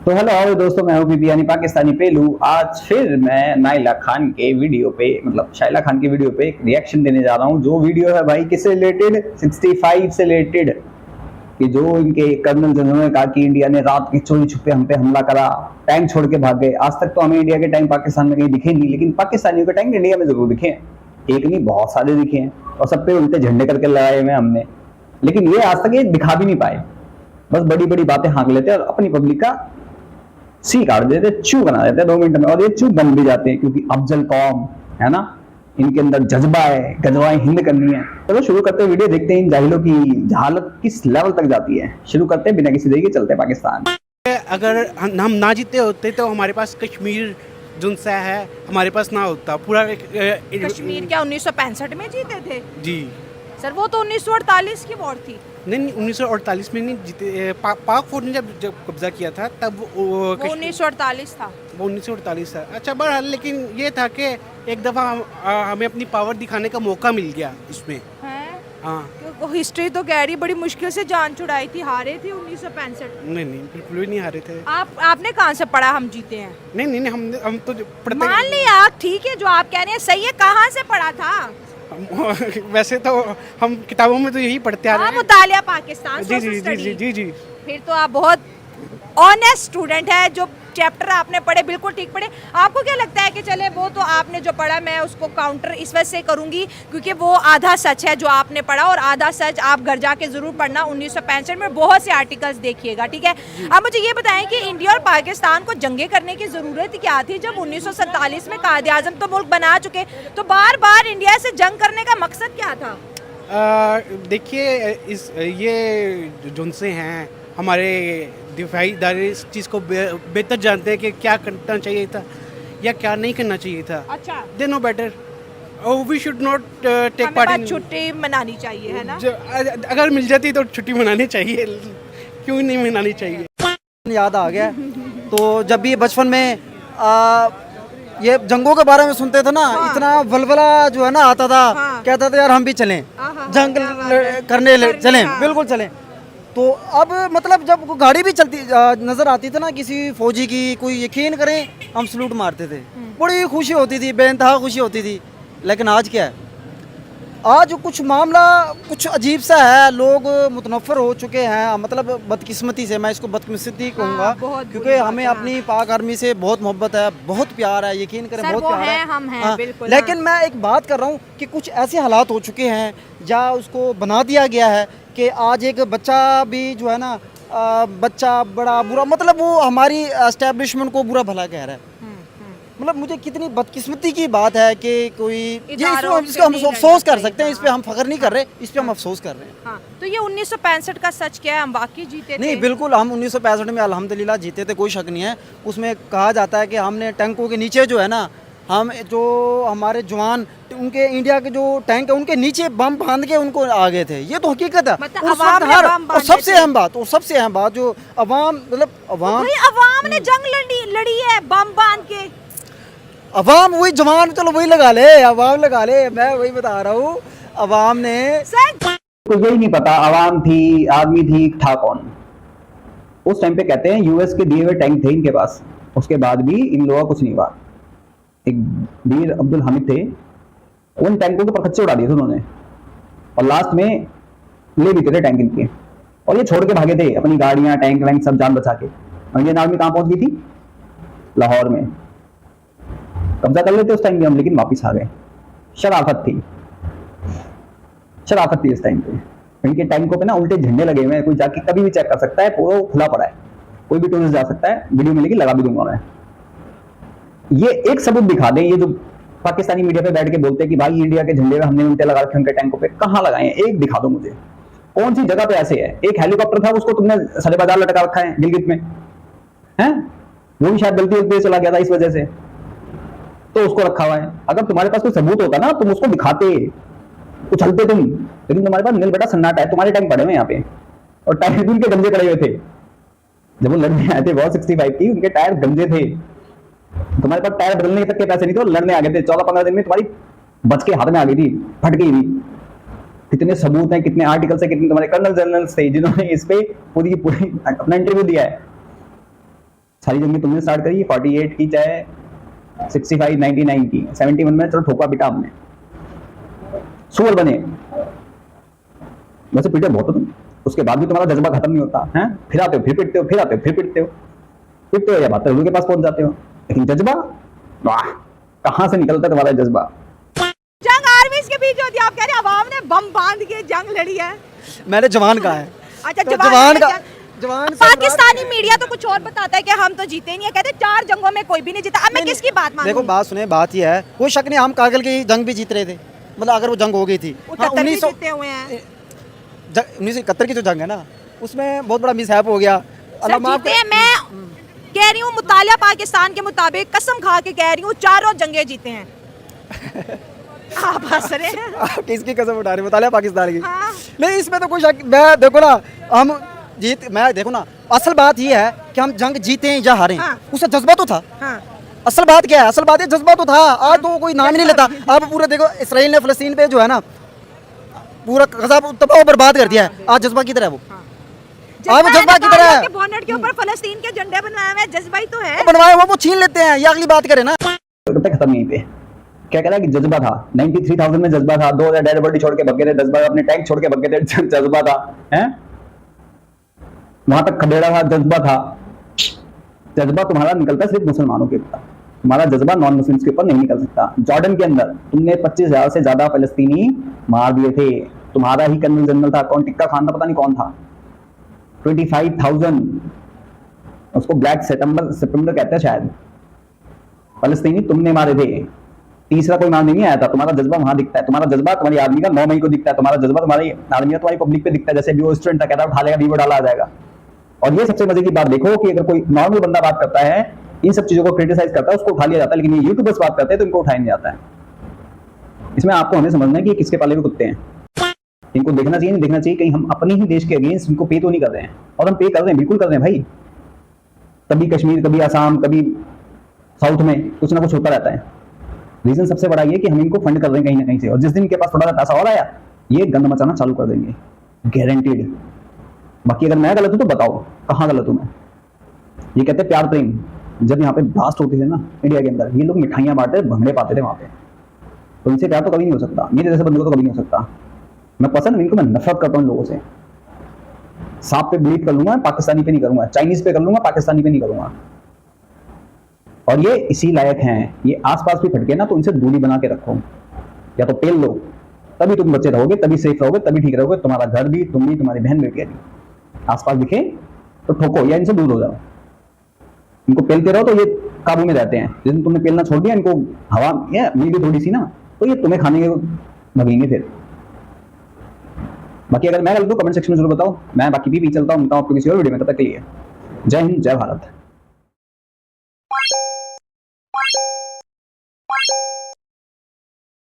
तो हेलो और दोस्तों, मैं हूं बीबी यानी पाकिस्तानी पेलू। आज फिर मैं नाइला खान के वीडियो पे मतलब शाइला खान की वीडियो पे एक रिएक्शन देने जा रहा हूं। जो वीडियो है भाई किससे रिलेटेड, 65 से रिलेटेड। कि जो इनके कर्नल जनरल ने कहा कि इंडिया ने रात के चोरी छुपे हम पे हमला करा, टैंक छोड़ के भाग गए। आज तक तो हमें इंडिया के टैंक पाकिस्तान में कहीं दिखे नहीं, लेकिन पाकिस्तानियों के टैंक इंडिया में जरूर दिखे हैं। एक नहीं, बहुत सारे दिखे हैं और सब पे उल्टे झंडे करके लगाए हुए हमने। लेकिन ये आज तक ये दिखा भी नहीं पाए, बस बड़ी बड़ी बातें हाँक लेते हैं और अपनी पब्लिक का सी काट देते, चू बना देते हैं 2 मिनट में। और ये चू बन भी जाते हैं क्योंकि अफजल कौम है ना, इनके अंदर जज्बा है, गजवाएं हिंद करनी है। चलो शुरू करते हैं वीडियो, देखते हैं इन जाहिलों की हालत किस लेवल तक जाती है। शुरू करते हैं बिना किसी देरी के, चलते हैं पाकिस्तान। अगर हम ना जीते होते तो हमारे पास कश्मीर जुनसा है, हमारे पास ना होता पूरा। कश्मीर क्या 1965 में जीते थे? जी सर वो तो 1948 की वॉर थी। नहीं, 1948 में नहीं जीते। पाक फौज ने जब कब्जा किया था तब वो 1948 था। वो 1948 था। अच्छा, बहरहाल लेकिन ये था कि एक दफ़ा हमें अपनी पावर दिखाने का मौका मिल गया इसमें। हाँ, वो हिस्ट्री तो कह रही बड़ी मुश्किल से जान छुड़ाई थी, हारे थे 1965। नहीं बिल्कुल भी नहीं हारे थे। आपने कहाँ से पढ़ा हम जीते हैं? नहीं, हम तो पढ़ते। मान लिया ठीक है, जो आप कह रहे हैं सही है, कहाँ से पढ़ा था? वैसे तो हम किताबों में तो यही पढ़ते आ रहे हैं। मुतालिया पाकिस्तान। जी। फिर तो आप बहुत ऑनेस्ट स्टूडेंट है। जो चैप्टर आपने पढ़े बिल्कुल ठीक पढ़े। आपको क्या लगता है कि चले वो तो आपने जो पढ़ा मैं उसको काउंटर इस वजह से करूंगी क्योंकि वो आधा सच है जो आपने पढ़ा, और आधा सच आप घर जाके जरूर पढ़ना। 1965 में बहुत से आर्टिकल्स देखिएगा, ठीक है। अब मुझे ये बताएं कि इंडिया और पाकिस्तान को जंगे करने की जरूरत क्या थी जब 1947 में कायदे आजम तो मुल्क बना चुके, तो बार बार इंडिया से जंग करने का मकसद क्या था? देखिए, ये जुनसे हैं हमारे दिफाई इदारे इस चीज़ को बेहतर जानते हैं कि क्या करना चाहिए था या क्या नहीं करना चाहिए था। अच्छा, they know better. We should not take part. छुट्टी मनानी चाहिए है ना? अगर मिल जाती तो छुट्टी मनानी चाहिए, क्यों नहीं मनानी चाहिए। याद आ गया तो जब भी बचपन में ये जंगों के बारे में सुनते थे ना, इतना वलवला जो है ना आता था। कहता था यार हम भी चलें, जंग करने चलें, बिल्कुल चलें। तो अब मतलब जब गाड़ी भी चलती नजर आती थी ना किसी फौजी की, कोई यकीन करें हम सलूट मारते थे, बड़ी खुशी होती थी, बेइंतहा खुशी होती थी। लेकिन आज क्या है, आज कुछ मामला कुछ अजीब सा है। लोग मुतनफ़र हो चुके हैं, मतलब बदकिस्मती से, मैं इसको बदकिस्मती कहूँगा क्योंकि हमें अपनी पाक आर्मी से बहुत मोहब्बत है, बहुत प्यार है, यकीन करें बहुत प्यार है। हम हैं, बिल्कुल। लेकिन मैं एक बात कर रहा हूँ कि कुछ ऐसे हालात हो चुके हैं या उसको बना दिया गया है कि आज एक बच्चा भी जो है ना, बच्चा बड़ा बुरा, मतलब वो हमारी एस्टेब्लिशमेंट को बुरा भला कह रहा है। मतलब मुझे कितनी बदकिस्मती की बात है कि कोई इसको हम अफसोस कर सकते हैं। इस पे हम फख्र नहीं कर रहे, इस पे हम अफसोस कर रहे हैं। हाँ, तो ये 1965 का सच क्या है? हम वाकई जीते थे? नहीं, बिल्कुल हम 1965 में अल्हम्दुलिल्लाह जीते थे, कोई शक नहीं है। उसमें कहा जाता है कि हमने टैंकों के नीचे जो है ना, हम जो हमारे जवान उनके इंडिया के जो टैंक है उनके नीचे बम बांध के उनको आ गए थे। ये तो हकीकत है। और सबसे अहम बात जो अवाम, मतलब अवाम ने जंग लड़ी है बम बांध के। अवाम वही जवान, चलो वही लगा ले, अवाम लगा ले, मैं वही बता रहा हूँ। अवाम ने तो यही नहीं पता अवाम थी, आर्मी थी, था कौन। उस टाइम पे कहते हैं यूएस के दिए हुए टैंक थे इनके पास, उसके बाद भी इन लोगों का कुछ नहीं हुआ। एक वीर अब्दुल हामिद थे, उन टैंकों के परखच्चे उड़ा दिए थे उन्होंने, और लास्ट में ले भी थे टैंक इनके, और ये छोड़ के भागे थे अपनी गाड़ियां, टैंक वैंक सब जान बचा के। इंडियन आर्मी कहाँ पहुंच गई थी? लाहौर में। कब्जा कर लेते उस टाइम भी हम, लेकिन वापिस आ गए। शराफत थी इस टाइम पे। इनके टैंकों पे ना उल्टे झंडे लगे हुए हैं, कोई जाके कभी भी चेक कर सकता है, पूरा खुला पड़ा है, कोई भी टूरिस्ट जा सकता है। वीडियो मिलेगी, लगा भी दूंगा मैं। ये एक सबूत दिखा दें, ये जो पाकिस्तानी मीडिया पे बैठ के बोलते हैं कि भाई इंडिया के झंडे में हमने उल्टे लगा रखे उनके टैंकों पे, कहाँ लगाए हैं? एक दिखा दो मुझे, कौन सी जगह पे ऐसे है? एक हेलीकॉप्टर था, उसको तुमने सरे बाजार लटका रखा है गिलगित में, है वो भी शायद गलती से चला गया था इस वजह से, तो उसको रखा हुआ है। अगर तुम्हारे पास कोई सबूत होता ना, तुम उसको दिखाते, उछलते तुम, लेकिन तुम्हारे पास नील बेटा सन्नाटा है। तुम्हारे टैंक पड़े हुए यहाँ पे, और टायर उनके गंजे पड़े हुए थे। जब वो लड़ने आए थे वॉर 65 की, उनके टायर गंजे थे। तुम्हारे पास टायर बदलने तक के पैसे नहीं थे, लड़ने आ गए थे। 14-15 दिन में तुम्हारी बच के हाथ में आ गई थी, फट गई थी। कितने सबूत हैं, कितने आर्टिकल्स हैं, कितने तुम्हारे कर्नल जनरल्स थे जिन्होंने इस पे पूरी अपना इंटरव्यू दिया है। सारी जंगें तुमने स्टार्ट करी, 48 की चाहे 65, 99 की, 71 में चलो ठोका पिटा हमने, सुअर बने, वैसे पीटे बहुत हो तुम, उसके बाद भी तुम्हारा जज्बा खत्म नहीं होता है, फिर आते हो फिर पिटते हो, फिर आते हो फिर पिटते हो या बात के पास पहुंच जाते हो, लेकिन जज्बा, वाह, कहां से निकलता है तुम्हारा जज्बा? जंग आर्मीज के बीच होती है, आप कह रहे हैं अवाम ने बम बांध के जंग लड़ी है। मैंने जवान कहा है। अच्छा, तो जवान का जवान से पाकिस्तानी मीडिया तो कुछ और बताता है कि हम तो जीते नहीं है, कहते 4 जंगों में कोई भी नहीं जीता। अब मैं किसकी बात मानूं? देखो बात सुने, बात ये है, कोई शक नहीं, हम कारगिल की जंग भी जीत रहे थे, मतलब अगर वो जंग हो गई थी। 71 भी जीते हुए हैं। 1971 की जो जंग है ना, उसमें बहुत बड़ा मिसहैप हो गया। सर जीते हैं, मैं कह रही हूँ मुतालिया पाकिस्तान के मुताबिक, कसम खा के कह रही हूँ, 4 जंगें जीते हैं। आप हंस रहे हैं। आप किसकी कसम उठा रहे, बताया पाकिस्तान की? हाँ। नहीं, इसमें तो कोई शक, मैं देखो ना, हम मैं देखो ना, असल बात ये है कि हम जंग जीते हैं या हारे, हाँ। उसका जज्बा तो था। हाँ। असल बात क्या है, असल बात ये जज्बा तो था। आज तो कोई नाम ही नहीं लेता। अब पूरे देखो, इसराइल ने फलस्तीन पे जो है ना पूरा गजा तबाह और बर्बाद कर दिया है, आज जज्बा की तरह है वो। अब जज्बा की तरह है, बोनेट के ऊपर फलस्तीन के झंडे बनवाए हुए, जज्बा ही तो है। बनवाए वो छीन लेते हैं, ये अगली बात करें ना। खत्म यहीं पे, क्या कह रहा है कि जज्बा था, 93,000 में जज्बा था, 2000 डेड बॉडी छोड़ के भग गए थे, 10 बार अपने टैंक छोड़ के भग गए थे, जज्बा था, हैं? वहां तक खदेड़ा था, जज्बा था। जज्बा तुम्हारा निकलता है सिर्फ मुसलमानों के ऊपर, तुम्हारा जज्बा नॉन मुस्लिम्स के ऊपर नहीं निकल सकता। जॉर्डन के अंदर तुमने 25,000 से ज्यादा फलस्तीनी मार दिए थे, तुम्हारा ही कर्नल जनरल था, कौन टिक्का खान था, पता नहीं कौन था, 25,000, उसको ब्लैक सितंबर कहते हैं शायद, फलस्तीनी तुमने मारे थे। तीसरा कोई मारने नहीं आया था। तुम्हारा जज्बा वहां दिखता है, तुम्हारा जज्बा तुम्हारी आर्मी का 9 मई को दिखता है, तुम्हारा जज्बा तुम्हारी आर्मी का तुम्हारी पब्लिक पे दिखता है। जैसे भी वो स्टूडेंट था, कहता है उठा लेगा, वीडियो डाला आ जाएगा। और ये सबसे मजे की बात देखो कि अगर कोई नॉर्मल बंदा बात करता है, इन सब चीजों को क्रिटिसाइज करता है, उसको उठा लिया जाता है, लेकिन ये यूट्यूबर्स बात करते हैं तो इनको उठाया नहीं जाता है। इसमें आपको हमें समझना है कि किसके पाले में कुत्ते हैं, इनको देखना चाहिए, नहीं देखना चाहिए, कहीं हम अपने ही देश के अगेंस्ट इनको पे तो नहीं कर रहे हैं। और हम पे कर रहे हैं, बिल्कुल कर रहे हैं भाई। कभी कश्मीर, कभी आसाम, कभी साउथ में कुछ ना कुछ होता रहता है। रीजन सबसे बड़ा ये कि हम इनको फंड कर रहे हैं कहीं ना कहीं से, और जिस दिन इनके पास थोड़ा सा पैसा और आया, ये गंद मचाना चालू कर देंगे, गारंटीड। बाकी अगर मैं गलत हूं तो बताओ कहां गलत हूं मैं। ये कहते हैं प्यार प्रेम, जब यहाँ पे ब्लास्ट होती थी ना इंडिया के अंदर, ये लोग मिठाइयां बांटते, भंगड़े पाते थे वहां पे, तो इनसे प्यार तो कभी नहीं हो सकता, मेरे जैसे बंदे को तो कभी नहीं हो सकता। मैं पसंद इनको, मैं नफरत करता हूं लोगों से। सांप पे बिलीव कर लूंगा, पाकिस्तानी पे नहीं करूंगा, चाइनीज पे कर लूंगा, पाकिस्तानी पे नहीं करूंगा। और ये इसी लायक हैं, ये आसपास भी फटके ना तो इनसे दूरी बना के रखो, या तो पेल लो, तभी तुम बचे रहोगे, तभी सेफ रहोगे, तभी ठीक रहोगे। तुम्हारा घर भी, तुम भी, तुम्हारी बहन बेटियां भी। आसपास दिखे तो ठोको या इनसे दूर हो जाओ। इनको पेलते रहो तो ये काबू में रहते हैं। जिस दिन तुमने पेलना छोड़ दिया, इनको हवा मिल गई थोड़ी सी ना, तो ये तुम्हें खाने के लगेंगे फिर। बाकी अगर मैं गलत हूं कमेंट सेक्शन में जरूर बताओ। मैं बाकी भी चलता हूं, मिलता हूं आपको किसी और वीडियो में। तब तक के लिए जय हिंद, जय भारत।